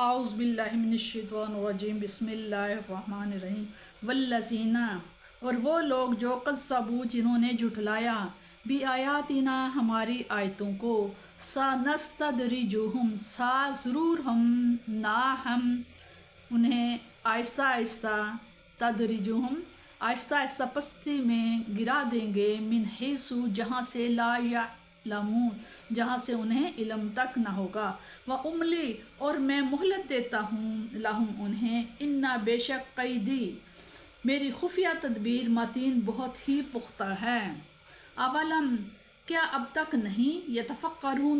اعوذ باللہ من الشیطان الرجیم بسم اللہ الرحمن الرحیم والذین، اور وہ لوگ جو کذبوا جنہوں نے جھٹلایا بھی آیاتنا ہماری آیتوں کو، سنستدرجہم ضرور ہم انہیں آہستہ آہستہ تدریجہم آہستہ آہستہ پستی میں گرا دیں گے، من حیث جہاں سے لا یعلمون جہاں سے انہیں علم تک نہ ہوگا، وَأُمْلِي اور میں مہلت دیتا ہوں لہم انہیں، اِنَّا بے شک قیدی میری خفیہ تدبیر متین بہت ہی پختہ ہے، اولم کیا اب تک نہیں، یتفکرون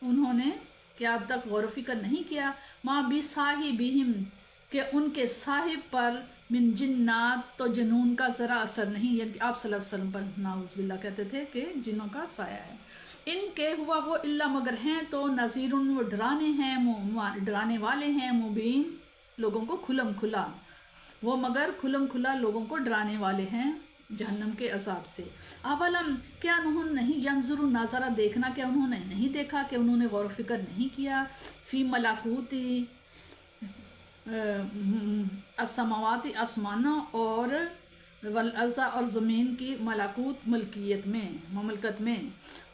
انہوں نے کیا اب تک غور و فکر نہیں کیا، ما بصاحبہم کہ ان کے صاحب پر من جنات تو جنون کا ذرا اثر نہیں، یعنی کہ آپ صلی اللہ علیہ وسلم پر نعوذ باللہ کہتے تھے کہ جنوں کا سایہ ہے، ان کے ہوا وہ الا مگر ہیں تو نذیر وہ ڈرانے والے ہیں، مبین لوگوں کو کھلم کھلا، وہ مگر کھلم کھلا لوگوں کو ڈرانے والے ہیں جہنم کے عذاب سے، اولم کیا انہوں نے نہیں، ینظروا ناظرہ دیکھنا، کیا انہوں نے نہیں دیکھا کہ انہوں نے غور و فکر نہیں کیا، فی ملکوتی السماوات آسمانوں اور والارض اور زمین کی ملکوت مملکت میں،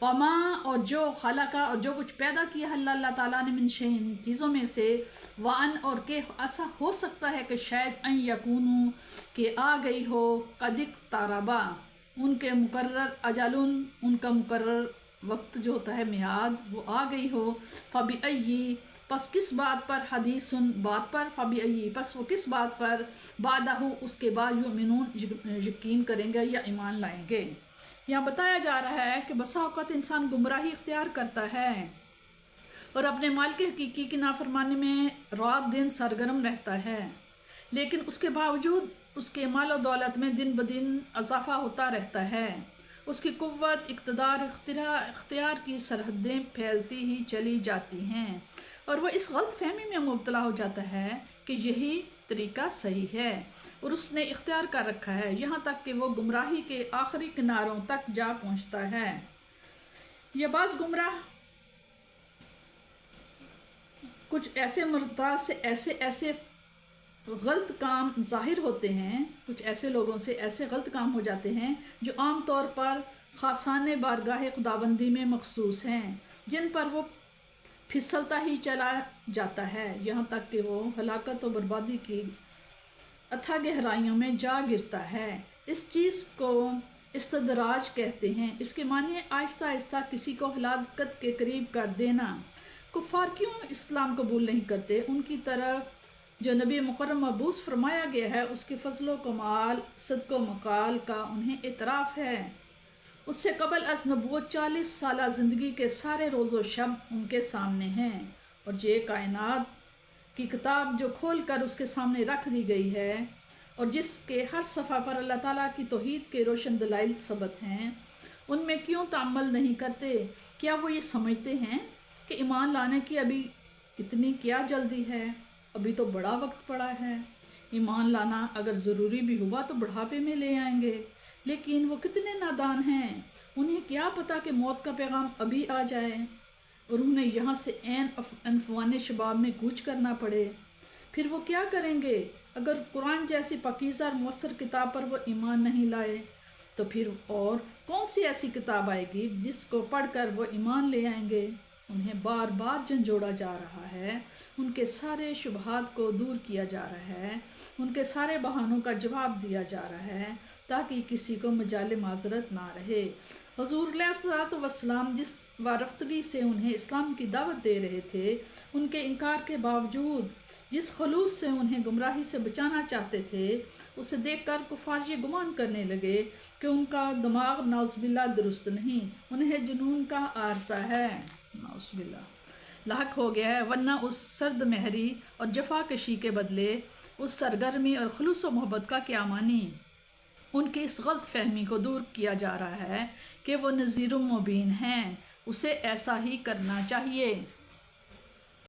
وما اور جو خلقہ اور جو کچھ پیدا کیا اللہ تعالیٰ نے من شیء چیزوں میں سے، وان اور کہ ایسا ہو سکتا ہے کہ شاید ان یکونو کہ آ گئی ہو، قد اقتربا ان کے مقرر اجلن ان کا مقرر وقت جو ہوتا ہے میعاد وہ آ گئی ہو، فبأی پس کس بات پر، حدیث بات پر، فبأی پس وہ کس بات پر، بعدہ اس کے بعد یؤمنون یقین کریں گے یا ایمان لائیں گے۔ یہاں بتایا جا رہا ہے کہ بسا اوقات انسان گمراہی اختیار کرتا ہے اور اپنے مالک حقیقی کی نافرمانی میں رات دن سرگرم رہتا ہے، لیکن اس کے باوجود اس کے مال و دولت میں دن بدن اضافہ ہوتا رہتا ہے، اس کی قوت اقتدار اختیار کی سرحدیں پھیلتی ہی چلی جاتی ہیں، اور وہ اس غلط فہمی میں مبتلا ہو جاتا ہے کہ یہی طریقہ صحیح ہے اور اس نے اختیار کر رکھا ہے، یہاں تک کہ وہ گمراہی کے آخری کناروں تک جا پہنچتا ہے۔ یہ بعض گمراہ کچھ ایسے مرتاد سے ایسے غلط کام ظاہر ہوتے ہیں، کچھ ایسے لوگوں سے ایسے غلط کام ہو جاتے ہیں جو عام طور پر خاصان بارگاہ خداوندی میں مخصوص ہیں، جن پر وہ پھسلتا ہی چلا جاتا ہے یہاں تک کہ وہ ہلاکت و بربادی کی اتھا گہرائیوں میں جا گرتا ہے۔ اس چیز کو استدراج کہتے ہیں، اس کے معنی آہستہ آہستہ کسی کو ہلاکت کے قریب کر دینا۔ کفار کیوں اسلام قبول نہیں کرتے؟ ان کی طرف جو نبی مکرم مبعوث فرمایا گیا ہے اس کے فضل و کمال، صدق و مقال کا انہیں اعتراف ہے، اس سے قبل از نبوت 40 سالہ زندگی کے سارے روز و شب ان کے سامنے ہیں، اور یہ کائنات کی کتاب جو کھول کر اس کے سامنے رکھ دی گئی ہے اور جس کے ہر صفحہ پر اللہ تعالیٰ کی توحید کے روشن دلائل ثبت ہیں، ان میں کیوں تعمل نہیں کرتے؟ کیا وہ یہ سمجھتے ہیں کہ ایمان لانے کی ابھی اتنی کیا جلدی ہے، ابھی تو بڑا وقت پڑا ہے، ایمان لانا اگر ضروری بھی ہوا تو بڑھاپے میں لے آئیں گے، لیکن وہ کتنے نادان ہیں، انہیں کیا پتا کہ موت کا پیغام ابھی آ جائے اور انہیں یہاں سے عین انفوان شباب میں کوچ کرنا پڑے، پھر وہ کیا کریں گے؟ اگر قرآن جیسی پاکیزہ اور مؤثر کتاب پر وہ ایمان نہیں لائے تو پھر اور کون سی ایسی کتاب آئے گی جس کو پڑھ کر وہ ایمان لے آئیں گے؟ انہیں بار بار جھنجھوڑا جا رہا ہے، ان کے سارے شبہات کو دور کیا جا رہا ہے، ان کے سارے بہانوں کا جواب دیا جا رہا ہے تاکہ کسی کو مجال معذرت نہ رہے۔ حضور علیہ الصلوۃ والسلام جس وارفتگی سے انہیں اسلام کی دعوت دے رہے تھے، ان کے انکار کے باوجود جس خلوص سے انہیں گمراہی سے بچانا چاہتے تھے، اسے دیکھ کر کفار یہ گمان کرنے لگے کہ ان کا دماغ نعوذ باللہ درست نہیں، انہیں جنون کا عارضہ ہے، نعوذ باللہ لاحق ہو گیا ہے، ورنہ اس سرد مہری اور جفا کشی کے بدلے اس سرگرمی اور خلوص و محبت کا کیا معنی؟ ان کی اس غلط فہمی کو دور کیا جا رہا ہے کہ وہ نذیر مبین ہیں، اسے ایسا ہی کرنا چاہیے۔